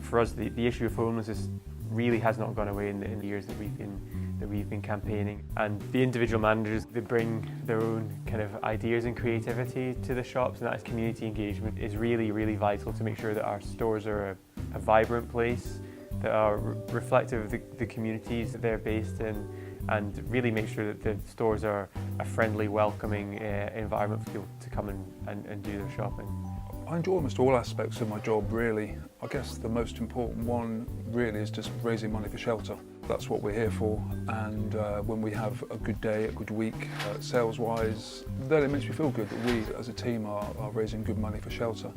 for us, the issue of homelessness really has not gone away in the years that we've been campaigning. And the individual managers, they bring their own kind of ideas and creativity to the shops, and that is community engagement is really, really vital to make sure that our stores are a vibrant place, that are reflective of the communities that they're based in, and really make sure that the stores are a friendly, welcoming environment for people to come and do their shopping. I enjoy almost all aspects of my job, really. I guess the most important one really is just raising money for shelter. That's what we're here for, and when we have a good day, a good week, sales-wise, then it makes me feel good that we as a team are raising good money for shelter.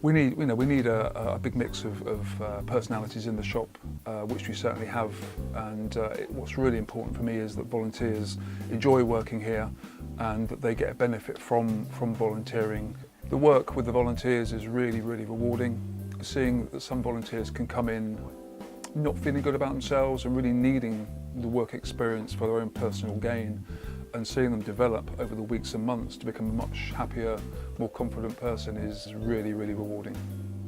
We need a big mix of personalities in the shop, which we certainly have, and what's really important for me is that volunteers enjoy working here and that they get a benefit from volunteering. The work with the volunteers is really, really rewarding. Seeing that some volunteers can come in not feeling good about themselves and really needing the work experience for their own personal gain, and seeing them develop over the weeks and months to become a much happier, more confident person is really, really rewarding.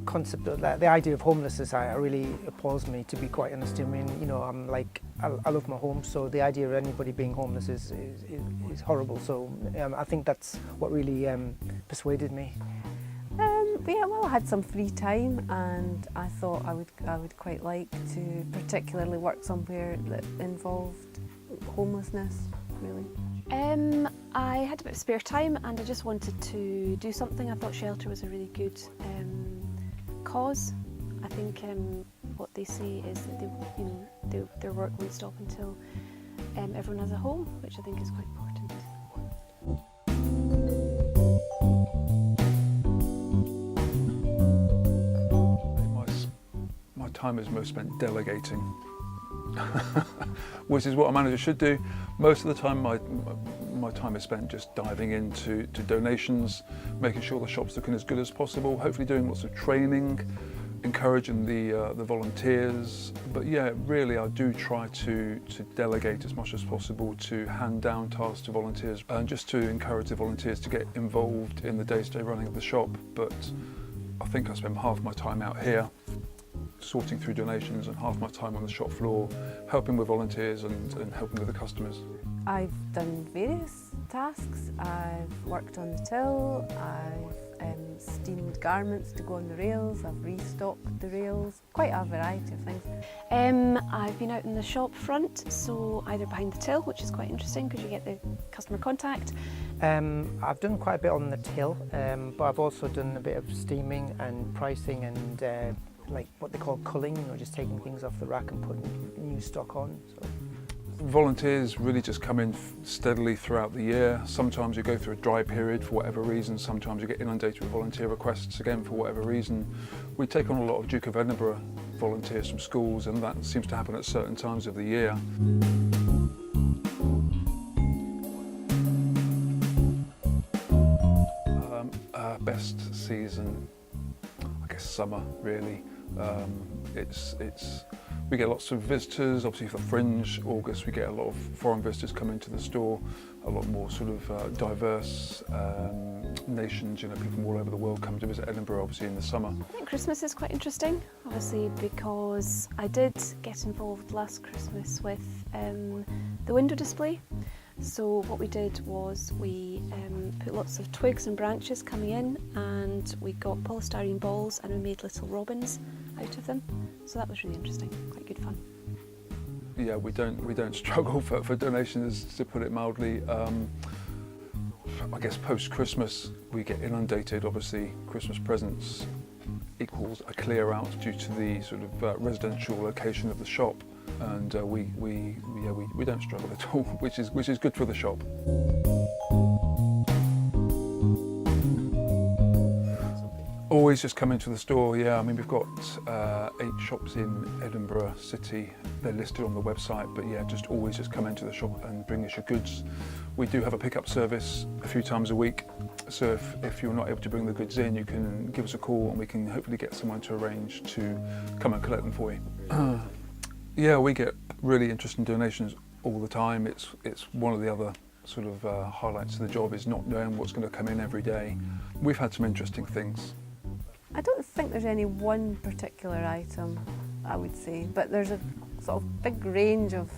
Concept of the idea of homelessness really appalls me, to be quite honest. I mean, you know, I love my home, so the idea of anybody being homeless is horrible. So I think that's what really persuaded me. Yeah, well, I had some free time, and I thought I would quite like to particularly work somewhere that involved homelessness, really. I had a bit of spare time and I just wanted to do something. I thought shelter was a really good cause. I think what they say is that their work won't stop until everyone has a home, which I think is quite important. My time is most spent delegating, which is what a manager should do. Most of the time my time is spent just diving into donations, making sure the shop's looking as good as possible, hopefully doing lots of training, encouraging the volunteers. But yeah, really I do try to delegate as much as possible, to hand down tasks to volunteers, and just to encourage the volunteers to get involved in the day-to-day running of the shop. But I think I spend half my time out here sorting through donations and half my time on the shop floor helping with volunteers and helping with the customers. I've done various tasks. I've worked on the till, I've steamed garments to go on the rails, I've restocked the rails, quite a variety of things. I've been out in the shop front, so either behind the till, which is quite interesting because you get the customer contact. I've done quite a bit on the till, but I've also done a bit of steaming and pricing and like what they call culling, just taking things off the rack and putting new stock on. So. Volunteers really just come in steadily throughout the year. Sometimes you go through a dry period for whatever reason, sometimes you get inundated with volunteer requests again for whatever reason. We take on a lot of Duke of Edinburgh volunteers from schools, and that seems to happen at certain times of the year. Best season, I guess summer really. We get lots of visitors, obviously for Fringe, August we get a lot of foreign visitors come into the store, a lot more sort of diverse nations, people from all over the world come to visit Edinburgh obviously in the summer. I think Christmas is quite interesting, obviously, because I did get involved last Christmas with the window display. So what we did was we put lots of twigs and branches coming in, and we got polystyrene balls and we made little robins out of them. So that was really interesting, quite good fun. Yeah, we don't struggle for donations, to put it mildly. I guess post-Christmas we get inundated. Obviously Christmas presents equals a clear out due to the sort of residential location of the shop. And we don't struggle at all, which is good for the shop. Always just come into the store, yeah. I mean, we've got 8 shops in Edinburgh City. They're listed on the website, but yeah, always just come into the shop and bring us your goods. We do have a pickup service a few times a week, so if you're not able to bring the goods in, you can give us a call and we can hopefully get someone to arrange to come and collect them for you. Yeah, we get really interesting donations all the time. It's one of the other sort of highlights of the job is not knowing what's going to come in every day. We've had some interesting things. I don't think there's any one particular item, I would say, but there's a sort of big range of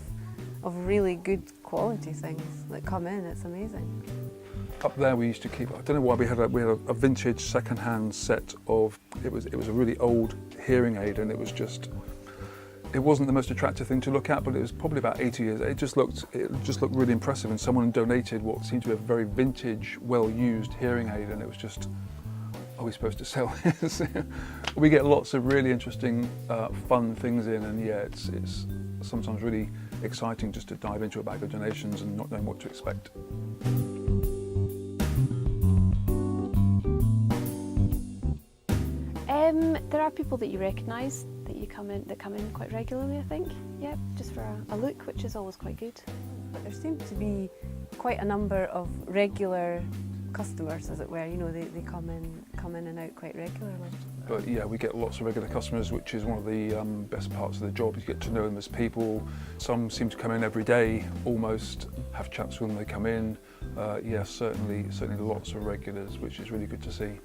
really good quality things that come in. It's amazing. Up there we used to keep, I don't know why, we had a vintage second-hand set of, it was a really old hearing aid, and it wasn't the most attractive thing to look at, but it was probably about 80 years. It just looked really impressive, and someone donated what seemed to be a very vintage, well-used hearing aid, and it was just, are we supposed to sell this? We get lots of really interesting, fun things in, and yeah, it's sometimes really exciting just to dive into a bag of donations and not knowing what to expect. There are people that you recognise that come in quite regularly, I think. Yeah, just for a look, which is always quite good. But there seems to be quite a number of regular customers, as it were. You know, they come in and out quite regularly. But yeah, we get lots of regular customers, which is one of the best parts of the job. You get to know them as people. Some seem to come in every day, almost have chats with them. They come in. Yeah, certainly lots of regulars, which is really good to see.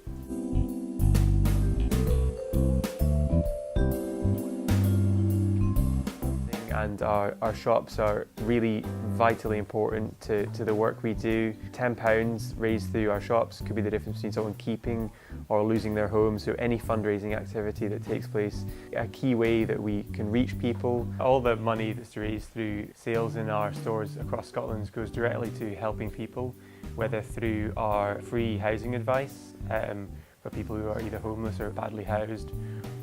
And our shops are really vitally important to the work we do. £10 raised through our shops could be the difference between someone keeping or losing their home, so any fundraising activity that takes place, a key way that we can reach people. All the money that's raised through sales in our stores across Scotland goes directly to helping people, whether through our free housing advice for people who are either homeless or badly housed,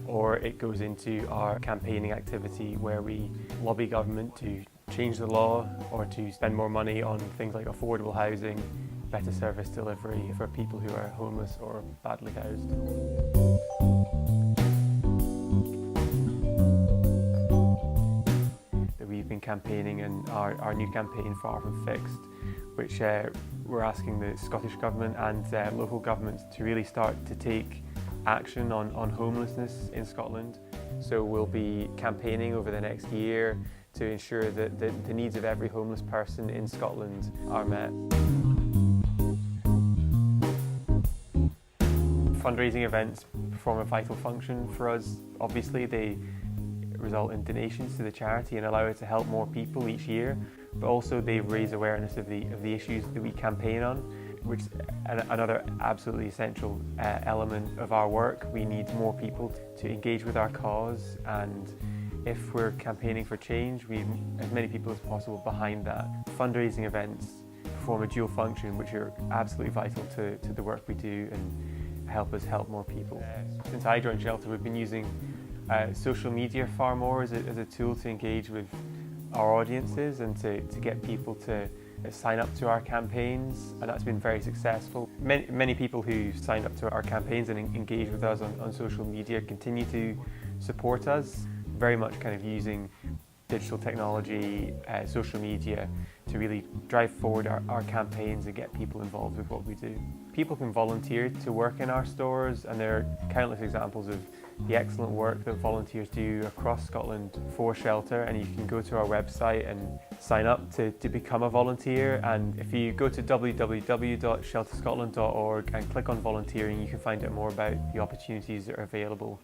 or it goes into our campaigning activity where we lobby government to change the law or to spend more money on things like affordable housing, better service delivery for people who are homeless or badly housed. We've been campaigning in our new campaign, Far From Fixed, which we're asking the Scottish Government and local governments to really start to take action on homelessness in Scotland. So we'll be campaigning over the next year to ensure that the needs of every homeless person in Scotland are met. Fundraising events perform a vital function for us. Obviously, they result in donations to the charity and allow it to help more people each year, but also they raise awareness of the issues that we campaign on, which is another absolutely essential element of our work. We need more people to engage with our cause, and if we're campaigning for change, we need as many people as possible behind that. Fundraising events perform a dual function, which are absolutely vital to the work we do and help us help more people. Since I joined Shelter, we've been using social media far more as a tool to engage with our audiences and to get people to sign up to our campaigns, and that's been very successful. Many people who signed up to our campaigns and engage with us on social media continue to support us, very much kind of using digital technology, social media to really drive forward our campaigns and get people involved with what we do. People can volunteer to work in our stores, and there are countless examples of the excellent work that volunteers do across Scotland for Shelter, and you can go to our website and sign up to become a volunteer. And if you go to www.shelterscotland.org and click on volunteering, you can find out more about the opportunities that are available.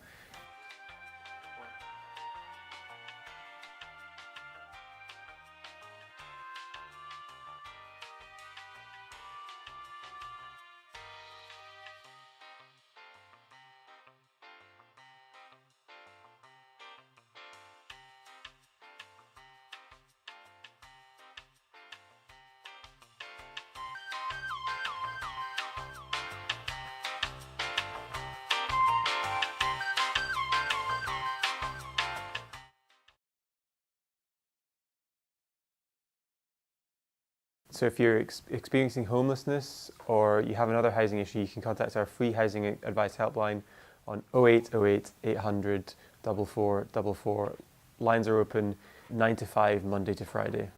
So if you're experiencing homelessness or you have another housing issue, you can contact our free housing advice helpline on 0808 800 4444. Lines are open 9 to 5, Monday to Friday.